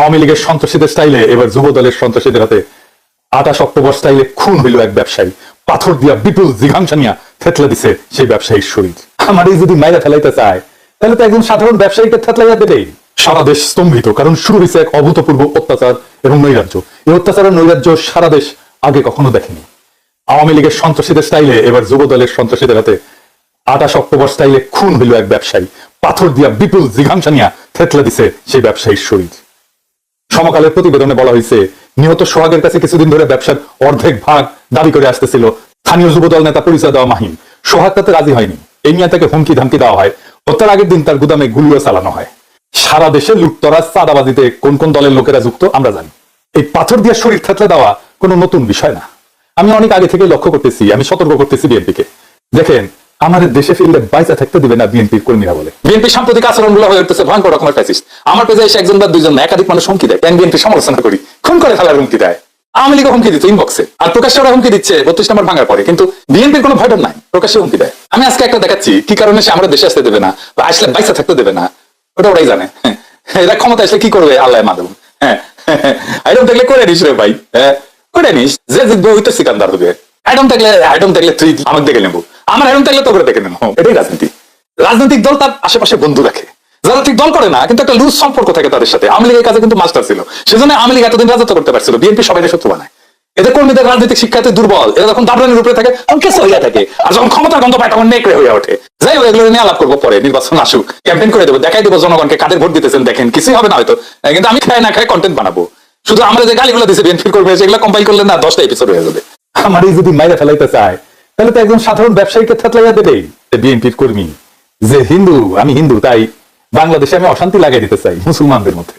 আওয়ামী লীগের সন্ত্রাসীদের স্টাইলে এবার যুব দলের সন্ত্রাসীদের হাতে 28 অক্টোবর স্টাইলে খুন হইল এক ব্যবসায়ী। পাথর দিয়া বিপুল জিঘাংসা নিয়া থেতলে দিছে সেই ব্যবসায়ীর শরীর। আমার এই যদি মাইরা ফেলাইতে চায় তাহলে তো একজন সাধারণ ব্যবসায়ীকে থেতলাইয়া দেবেই। সারা দেশ স্তম্ভিত, কারণ শুরু হয়েছে এক অভূতপূর্ব অত্যাচার এবং নৈরাজ্য। এই অত্যাচার ও নৈরাজ্য সারা দেশ আগে কখনো দেখেনি। আওয়ামী লীগের সন্ত্রাসীদের স্টাইলে এবার যুব দলের সন্ত্রাসীদের হাতে 28 অক্টোবর স্টাইলে খুন হইল এক ব্যবসায়ী। পাথর দিয়া বিপুল জিঘাংসা নিয়া থেতলে দিছে সেই ব্যবসায়ীর শরীর। সমকালের প্রতিবেদনে বলা হয়েছে, নিহত সোহাগের কাছে কিছুদিন ধরে ব্যবসার অর্ধেক ভাগ দাবি করে আসতেছিল স্থানীয় যুবদল নেতা পরিচয় দেওয়া মাহিম। সোহাগ তাতে রাজি হয়নি। এই নিয়ে তাকে হুমকি ধামকি দেওয়া হয়। হত্যার আগের দিন তার গুদামে গুলিও চালানো হয়। সারা দেশে লুটতরাজ চাঁদাবাজিতে কোন কোন দলের লোকেরা যুক্ত আমরা জানি। এই পাথর দিয়ে শরীর থেতলে দেওয়া কোনো নতুন বিষয় না। আমি অনেক আগে থেকে লক্ষ্য করতেছি, আমি সতর্ক করতেছি বিএনপিকে। দেখেন, আমাদের দেশে ফিরলে বাইচা থাকতে দিবে না বিএনপির কর্মীরা বলে। বিএনপি সাম্প্রতিক আচরণগুলো হয়ে উঠতেছে ভয়ঙ্কর রকমের ফ্যাসিস্ট। আমার পেজে এসে একজন বা দুইজন না একাধিক মানুষ হুমকি দেয়, বিএনপি সমালোচনা করি, খুন করে ফেলার হুমকি দেয়। আওয়ামী লীগ হুমকি দিচ্ছে ইনবক্সে, আর প্রকাশ্যে ওরা হুমকি দিচ্ছে 32 নম্বর ভাঙার পরে, কিন্তু বিএনপির কোনো ভয়ডর নাই, প্রকাশ্যে হুমকি দেয়। আমি আজকে একটা দেখাচ্ছি কি কারণে সে আমরা দেশে আসতে দেবে না বা আসলে বাইচা থাকতে দেবে না, ওটা ওরাই জানে। এরা ক্ষমতা আসলে কি করবে আল্লাহ মাদুম। আইডম দেখলে করে নিস রে ভাই, করে নিস, যে জিতবে ওই তো সিকান্দার হবে। আইডম থাকলে তুই আমাকে দেখে নেবো, আমার আইডম থাকলে তো করে দেখে নেবো। এটাই রাজনীতি। রাজনৈতিক দল তার আশেপাশে বন্ধু রাখে, যারা ঠিক দল করে না কিন্তু একটা লুজ সম্পর্ক থাকে তাদের সাথে। আওয়ামী লীগের কাছে কিন্তু মাস্টার ছিল, সেজন্য আওয়ামী লীগ এতদিন রাজত্ব করতে পারছিল। বিএনপি সবাই শত্রু বানায়। এদের কর্মীদের রাজনৈতিক শিক্ষাতে দুর্বল, এরা যখন দাবরানির উপরে থাকে তখন কেস হইয়া থাকে, আর যখন ক্ষমতার গন্ধ পায় তখন নেকড়ে হয়ে ওঠে। যাই হোক, এগুলো নিয়ে আলাপ করবো পরে, নির্বাচন আসুক, ক্যাম্পেইন করে দেবো, দেখাই দেবো জনগণকে কাদের ভোট দিতেছেন, দেখেন কিছুই হবে না হয়তো, কিন্তু আমি খাই না খাই কন্টেন্ট বানাবো। শুধু আমরা যে গালিগুলো দিচ্ছে বিএনপির কর্মী, সেগুলো কম্পাইল করলে না 10টা এপিসোড হয়ে যাবে। আমার এই যদি মাইরা ফেলাইতে চায় তাহলে তো একজন সাধারণ ব্যবসায়ীকে থেতলাইয়া দেবেই। বিএনপির কর্মী যে হিন্দু, আমি হিন্দু, তাই বাংলাদেশে আমি অশান্তি লাগাই দিতে চাই মুসলমানদের মধ্যে।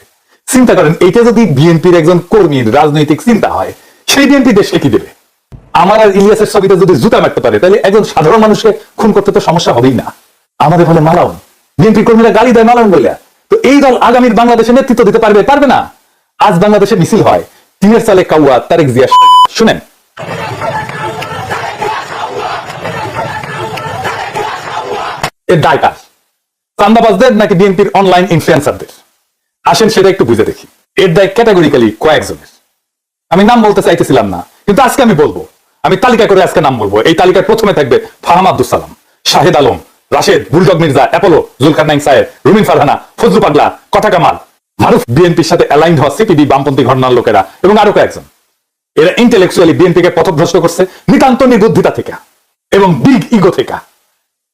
চিন্তা করেন, এইটা যদি বিএনপির একজন কর্মীর রাজনৈতিক চিন্তা হয়, সেই বিএনপি দেশকে কি দেবে? আমার আর ইলিয়াসের ছবিতে যদি জুতা মারতে পারে তাহলে একজন সাধারণ মানুষকে খুন করতে তো সমস্যা হবেই না। আমাদের ফলে মালাউন, বিএনপির কর্মীরা গালি দেয় মালাউন বলে। তো এই দল আগামীর বাংলাদেশে নেতৃত্ব দিতে পারবে না। আজ বাংলাদেশে মিছিল হয়, টিনের চালে কাউয়া, তারেক জিয়া। শুনেন, এর দায় কার? চান্দাবাজদের নাকি বিএনপির অনলাইন ইনফ্লুয়েন্সারদের? আসেন সেটা একটু বুঝে দেখি। এর দায় ক্যাটাগরিক্যালি কয়েকজনের। আমি নাম বলতে চাইতেছিলাম না, কিন্তু আজকে আমি বলবো। আমি তালিকা করে আজকে নাম বলবো। এই তালিকায় প্রথমে থাকবে ফাহাম আব্দুল সালাম, শাহেদ আলম, রাশেদ, বুলডগ মির্জা, অ্যাপোলো, জুলকারনাইন সাহেব, রুমিন ফারহানা, ফজলু পাগলা, কথা কামাল, মারুফ, বিএনপির সাথে অ্যালাইন্ড হওয়া সিপিবি বামপন্থী ঘটনার লোকেরা এবং আরো কয়েকজন। এরা ইন্টেলেকচুয়ালি বিএনপিকে পথভ্রষ্ট করছে নিতান্ত নির্বুদ্ধিতা থেকে এবং বিগ ইগো থেকে।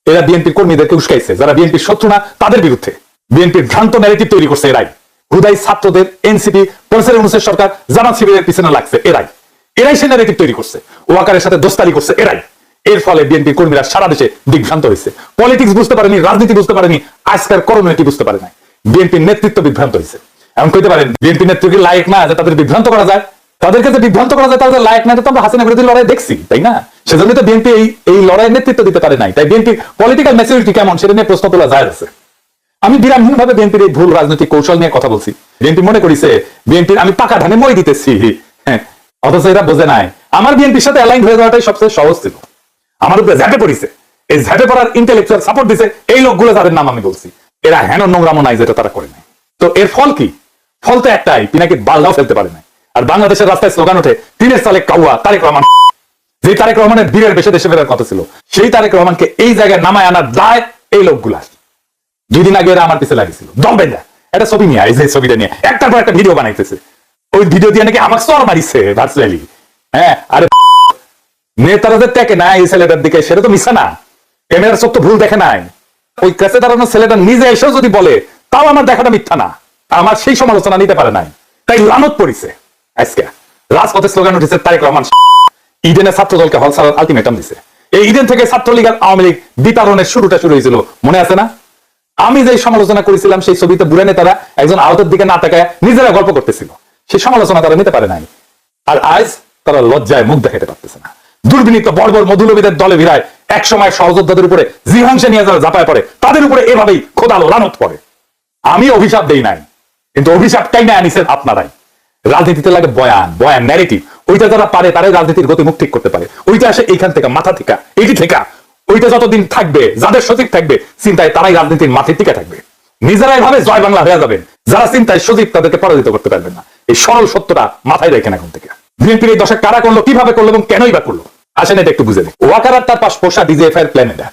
এরা বিএনপির কর্মীদেরকে উস্কাইছে, যারা বিএনপির শত্রু না তাদের বিরুদ্ধে। বিএনপির ভ্রান্ত ন্যারেটিভ তৈরি করছে এরাই। হুদাই ছাত্রদের, এনসিপি, প্রফেসর ইউনূসের সরকার, জামাত শিবিরের পিছনে লাগছে এরাই সে ন্যারেটিভ তৈরি করছে। ওয়াকারের সাথে দোস্তারি করছে এরাই। এর ফলে বিএনপির কর্মীরা সারা দেশে দিগ্ভ্রান্ত হয়েছে। পলিটিক্স বুঝতে পারেনি, রাজনীতি বুঝতে পারেনি, আজকের করণীতি বুঝতে পারে না। বিএনপির নেতৃত্ব বিভ্রান্ত হয়েছে। এমন কইতে পারেন বিএনপি নেতৃত্ব লায়ক না যে তাদের বিভ্রান্ত করা যায়? তাদেরকে যে বিভ্রান্ত করা যায় তাদের লায়ক না, তো আমরা হাসিনা বিরোধী লড়াই দেখছি, তাই না? সেজন্য তো বিএনপি এই লড়াইয়ের নেতৃত্ব দিতে পারে নাই। তাই বিএনপির পলিটিক্যাল ম্যাচুরিটি কেমন সেটা নিয়ে প্রশ্ন তোলা যায় আছে। আমি বিরামহীন ভাবে বিএনপির এই ভুল রাজনৈতিক কৌশল নিয়ে কথা বলছি। বিএনপি মনে করিছে বিএনপির আমি পাকা ধানে মই দিতেছি, অথচ এরা বোঝে নাই আমার বিএনপির সাথে অ্যালাইন হয়ে যাওয়াটাই সবচেয়ে সহজ ছিল। আমার উপরে ঝাঁপে পড়িছে, এই ঝাঁপে পড়ার ইন্টেলেকচুয়াল সাপোর্ট দিছে এই লোকগুলো, যাদের নাম আমি বলছি। এরা হেন নোংরামো নাই যেটা তারা করে নাই। তো এর ফল কি? ফল তো একটাই, পিনাকি বালদাও ফেলতে পারে নাই। আর বাংলাদেশের রাস্তায় স্লোগান ওঠে টিনের চালে কাউয়া, তারেক রহমান। যে তারেক রহমানের বীরের বেশে দেশে ফেরার কথা ছিল, সেই তারেক রহমানকে এই জায়গায় নামায় আনার দায় এই লোকগুলা। 2 দিন আগে এরা আমার পিছে লাগিয়েছিল দম বেঁধে একটা ছবি নিয়ে, এই যে ছবিটা নিয়ে একটার পর একটা ভিডিও বানাইতেছে। ওই ভিডিও দিয়ে নাকি আমাকে চর মারিছে ভার্চুয়ালি। আরে নেতারা যে টেকে না এই ছেলেটার দিকে, সেটা তো মিশা না। ক্যামেরার চোখ তো ভুল দেখে নাই। ওই কাছে দাঁড়ানো ছেলেটা নিজে এসেও যদি বলে, তাও আমার দেখাটা মিথ্যা না। আমার সেই সমালোচনা নিতে পারে নাই, তাই লানত পড়িছে। আজকে রাজপথে স্লোগান উঠেছে তারেক রহমান। ইডেনের ছাত্র দলকে হল ছাড়ার আলটিমেটাম দিছে। এই ইডেন থেকে ছাত্রলীগ আর আওয়ামী লীগ বিতাড়নের শুরুটা শুরু হয়েছিল, মনে আছে না? আমি যে সমালোচনা করেছিলাম সেই ছবিতে বুড়া নেতারা একজন আহতের দিকে না তাকায় নিজেরা গল্প করতেছিল। সেই সমালোচনা তারা নিতে পারে নাই। আর আজ তারা লজ্জায় মুখ দেখাতে পারতেছে না। দুর্বিনীত বর্বর মধুলবীদের দলে ভিড়ায় এক সময় সহযোদ্ধাদের উপরে জিহাংসে নিয়ে যারা ঝাঁপায় পড়ে, তাদের উপরে এভাবেই খোদালো লানত পড়ে। আমি অভিশাপ দেই নাই, কিন্তু অভিশাপ টাইনা আনিছেন আপনারাই। রাজনীতিতে লাগে বয়ান, ন্যারেটিভ। ওইটা যারা পারে তারাই রাজনীতির গতিমুখ ঠিক করতে পারে। ওইটা আসে এইখান থেকে, মাথা থেকে, এইটি থেকে। ওইটা যতদিন থাকবে, যাদের সঠিক থাকবে চিন্তায়, তারাই রাজনীতির মাঠে টিকে থাকবে। নিজেরাই ভাবে জয় বাংলা হয়ে যাবেন, যারা চিন্তায় সজীব তাদেরকে পরাজিত করতে পারবেন না। এই সরল সত্যটা মাথায় রেখেন এখন থেকে। বিএনপির এই দশা কারা করলো, কিভাবে করলো এবং কেনই বা করলো, আসেন এটা একটু বুঝে দিই। ওয়াকার আর তার পাশ পোষা ডিজিএফআই এর প্ল্যান এটা।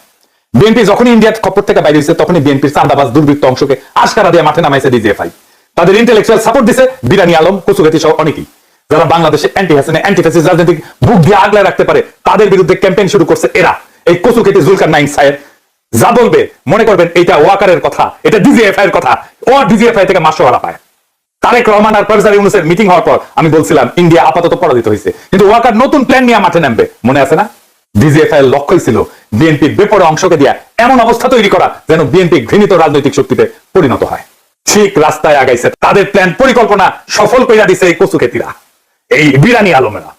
বিএনপি যখনই ইন্ডিয়ার খপ্পর থেকে বাইরে হয়েছে তখনই বিএনপির চাঁদাবাজ দুর্বৃত্ত অংশকে আশকারা দিয়ে মাঠে নামাইছে ডিজিএফআই। তাদের ইন্টেলেকচুয়াল সাপোর্ট দিছে বিরানি আলম, কচুগেতি সহ অনেকেই, যারা বাংলাদেশে অ্যান্টি হাসিনা অ্যান্টি ফ্যাসিস্ট রাজনৈতিক বুক দিয়ে আগলে রাখতে পারে, তাদের বিরুদ্ধে ক্যাম্পেইন শুরু করছে এরা। এই কচুগেতি জুলকার নাইন সাহেব যা বলবে মনে করবেন এটা ওয়াকারের কথা, এটা ডিজিএফআই এর কথা। ও ডিজিএফআই থেকে মাসোয়ারা পায়। তারেক রহমান আর পারভেজ ইউনূসের মিটিং হওয়ার পর আমি বলছিলাম ইন্ডিয়া আপাতত পরাজিত হয়েছে, কিন্তু ওয়াকার নতুন প্ল্যান নিয়ে মাঠে নামবে, মনে আছে না? ডিজিএফআই এর লক্ষ্যই ছিল বিএনপির বেপরোয়া অংশকে দিয়া এমন অবস্থা তৈরি করা যেন বিএনপি ঘৃণিত রাজনৈতিক শক্তিতে পরিণত হয়। ঠিক রাস্তায় আগাইছে, তাদের প্ল্যান পরিকল্পনা সফল কইরা দিছে এই কচুকেতিরা, এই বিরানি আলমেরা।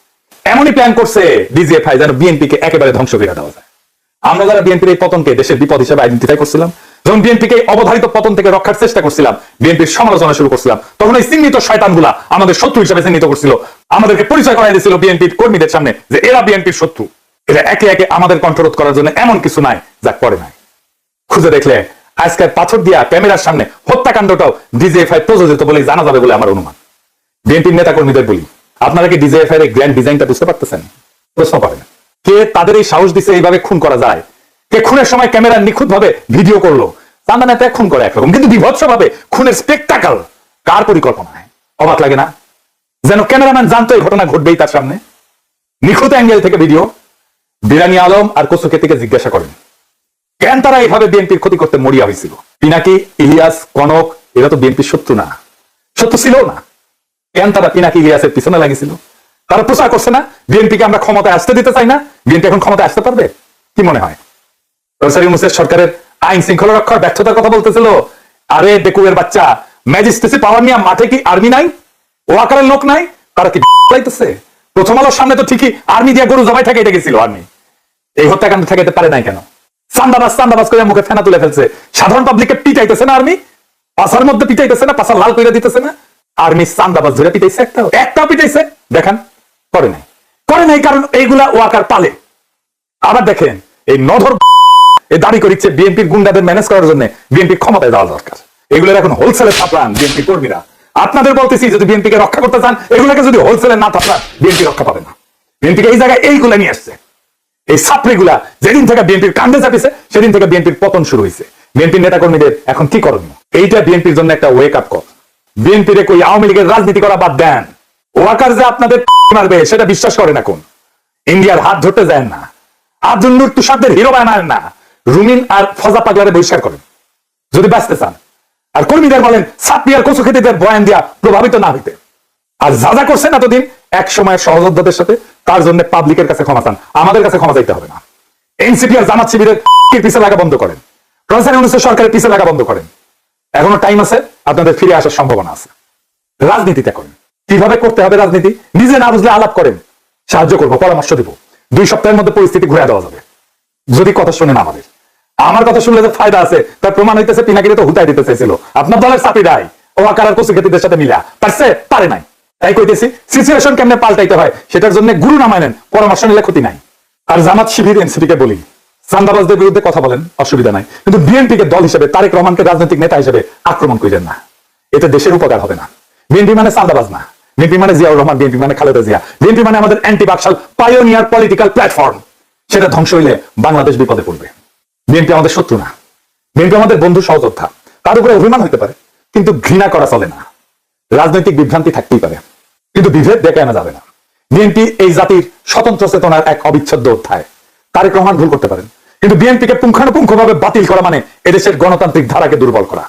এমনই প্ল্যান করছে ডিজিএফআই যেন বিএনপি কে একেবারে ধ্বংস করে দেওয়া যায়। আমরা যারা বিএনপির এই পতনকে দেশের বিপদ হিসেবে আইডেন্টিফাই করছিলাম, যখন বিএনপিকে অবধারিত পতন থেকে রক্ষার চেষ্টা করছিলাম, বিএনপির সমালোচনা শুরু করছিলাম, তখন এই চিহ্নিত শয়তানগুলা আমাদের শত্রু হিসেবে চিহ্নিত করছিল, আমাদেরকে পরিচয় করাই দিয়েছিল বিএনপির কর্মীদের সামনে যে এরা বিএনপির শত্রু। এটা একে একে আমাদের কণ্ঠরোধ করার জন্য এমন কিছু নাই যা করে নাই। খুঁজে দেখলে আজকের পাথর দিয়া ক্যামেরার সামনে হত্যাকাণ্ডটাও ডিজিএফআই প্রযোজিত বলে জানা যাবে বলে আমার অনুমান। বিএনপির নেতা কর্মীদের বলি, আপনারা কি ডিজিএফআই এর গ্র্যান্ড ডিজাইনটা বুঝতে পারতেছেন? প্রশ্ন করেন, কে তাদের এই সাহস দিছে এইভাবে খুন করা যায়? কে খুনের সময় ক্যামেরা নিখুঁত ভাবে ভিডিও করলো? চান্দা নেতা খুন করে একরকম, কিন্তু বিভৎস ভাবে খুনের স্পেকটাকল কার পরিকল্পনায়? অবাক লাগে না? যেন ক্যামেরাম্যান জানতো এই ঘটনা ঘটবেই তার সামনে। নিখুঁত অ্যাঙ্গেল থেকে ভিডিও। বিরানি আলম আর কচুকেতিকে জিজ্ঞাসা করেন কেন তারা এইভাবে বিএনপির ক্ষতি করতে মরিয়া হয়েছিল। পিনাকি, ইলিয়াস, কনক এরা তো বিএনপির শত্রু না, শত্রু ছিল না। কেন তারা পিনাকি ইলিয়াসের পিছনে লাগিয়েছিল? তারা প্রচার করছে না বিএনপিকে আমরা ক্ষমতায় আসতে দিতে চাই না, বিএনপি এখন ক্ষমতায় আসতে পারবে? কি মনে হয়? প্রফেসর ইউনূসের সরকারের আইন শৃঙ্খলা রক্ষার ব্যর্থতার কথা বলতেছিল। আরে বেকুবের বাচ্চা, ম্যাজিস্ট্রেসি পাওয়ার নিয়ে মাঠে কি আর্মি নাই? ওয়াকারের লোক নাই? তারা কি লাইতেছে? প্রথম আলোর সামনে তো ঠিকই আর্মি দিয়ে গরু জবাই থেকে এটা গেছিল আর্মি। এই হত্যাকাণ্ড ঠেকাইতে পারে নাই কেন? চান্দাবাজ করে মুখে ফেনা তুলে ফেলছে। সাধারণ পাবলিককে পিটাইতেছে না আর্মি? পাশার মধ্যে পিটাইতেছে না? পাশা লাল করে দিতেছে না? আর্মি চান্দাবাজ ধরে পিটাইছে? একটাও পিটাইছে দেখান? করে নাই কারণ এইগুলা ওয়াকার পালে। আবার দেখেন এই নধর এই দাবি করিচ্ছে বিএনপির গুন্ডাদের ম্যানেজ করার জন্য বিএনপি ক্ষমতায় যাওয়া দরকার। এগুলোর এখন হোলসেলে থাপড়ান বিএনপি কর্মীরা। আপনাদের বলতেছি যদি বিএনপি কে রক্ষা করতে চান, এগুলোকে যদি হোলসেলে না থাপড়ান বিএনপি রক্ষা পাবে না। বিএনপিকে এই জায়গায় এইগুলা নিয়ে আসছে, এই সাপড়িগুলা যেদিন থেকে বিএনপির কান্দে চাপিছে সেদিন থেকে বিএনপির পতন শুরু হয়েছে। বিএনপির নেতা কর্মীদের এখন কি করণীয়? এইটা বিএনপির জন্য একটা ওয়েক আপ কল। বিএনপির কই আওয়ামী লীগের রাজনীতি করা বাদ দেন। ওয়াকার যে আপনাদের মারবে সেটা বিশ্বাস করেন এখন। ইন্ডিয়ার হাত ধরতে যায় না, আব্দুল তুষারদের হিরো বানায় না, রুমিন আর ফজা পাগলারে বহিষ্কার করেন যদি বাঁচতে চান। আর কর্মীদের বলেন সাপ্পি আর কচুকেতিদের বয়ান দিয়া প্রভাবিত না হইতে। আর যা যা করছেন এতদিন এক সময় সহযোদ্ধাদের সাথে, তার জন্য পাবলিকের কাছে ক্ষমা চান, আমাদের কাছে ক্ষমা চাইতে হবে না। এনসিপি আর জামাত শিবিরের পিছে লাগা বন্ধ করেন, প্রফেসর ইউনূসের সরকারের পিছে লাগা বন্ধ করেন। এখনো টাইম আছে, আপনাদের ফিরে আসার সম্ভাবনা আছে। রাজনীতিটা করেন, কিভাবে করতে হবে রাজনীতি নিজে না বুঝলে আলাপ করেন, সাহায্য করবো, পরামর্শ দিব। 2 সপ্তাহের মধ্যে পরিস্থিতি ঘুরে দেওয়া যাবে যদি কথা শুনেন আমাদের। আমার কথা শুনলে যে ফায়দা আছে তার প্রমাণ হইতেছে পিনাকিরে তো হুতাই দিতে চাইছিল আপনার দলের চাপিদাই ওয়াকার আর কচুকেতিদের সাথে মিলা, পারে নাই। তাই কইতেছি সিচুয়েশন কেমনে পাল্টাইতে হয় সেটার জন্য গুরু না মানেন, পরামর্শ নিলে ক্ষতি নাই। আর জামাত শিবির এনসিপি কে বলি চান্দাবাজদের বিরুদ্ধে কথা বলেন, অসুবিধা নাই, কিন্তু বিএনপি কে দল হিসেবে তারেক রহমানকে রাজনৈতিক নেতা হিসেবে আক্রমণ করেন না। এতে দেশের উপকার হবে না। বিএনপি মানে চান্দাবাজ না, বিএনপি মানে জিয়াউর রহমান, বিএনপি মানে খালেদা জিয়া, বিএনপি মানে আমাদের anti Baksal pioneer political platform. সেটা ধ্বংস হইলে বাংলাদেশ বিপদে পড়বে। বিএনপি আমাদের শত্রু না, বিএনপি আমাদের বন্ধু সহযোদ্ধা। তার উপরে অভিমান হইতে পারে কিন্তু ঘৃণা করা চলে না। রাজনৈতিক বিভ্রান্তি থাকতেই পারে কিন্তু বিভেদ ডেকে আনা যাবে না। বিএনপি এই জাতির স্বতন্ত্র চেতনার এক অবিচ্ছেদ্য অধ্যায়। তারেক রহমান ভুল করতে পারেন কিন্তু বিএনপিকে পুঙ্খানুপুঙ্খভাবে বাতিল করা মানে এদেশের গণতান্ত্রিক ধারাকে দুর্বল করা,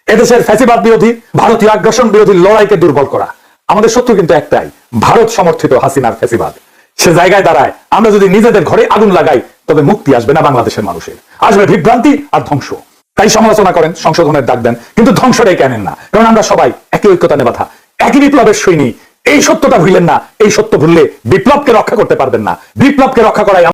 এদেশের ফ্যাসিবাদ বিরোধী ভারতীয় আগ্রাসন বিরোধী লড়াইকে দুর্বল করা। আমাদের শত্রু কিন্তু একটাই, ভারত সমর্থিত হাসিনার ফ্যাসিবাদ। সে জায়গায় দাঁড়ায় আমরা যদি নিজেদের ঘরে আগুন লাগাই তবে মুক্তি আসবে না বাংলাদেশের মানুষের, আসবে বিভ্রান্তি আর ধ্বংস। তাই সমালোচনা করেন, সংশোধনের ডাক দেন, কিন্তু ধ্বংসটাই কেনেন না। কারণ আমরা সবাই একই ঐক্যতা বাঁধা, একই বিপ্লবের সৈনিক। এই সত্যটা ভুললেন না। এই সত্য ভুললে বিপ্লবকে রক্ষা করতে পারবেন না। বিপ্লবকে রক্ষা করাই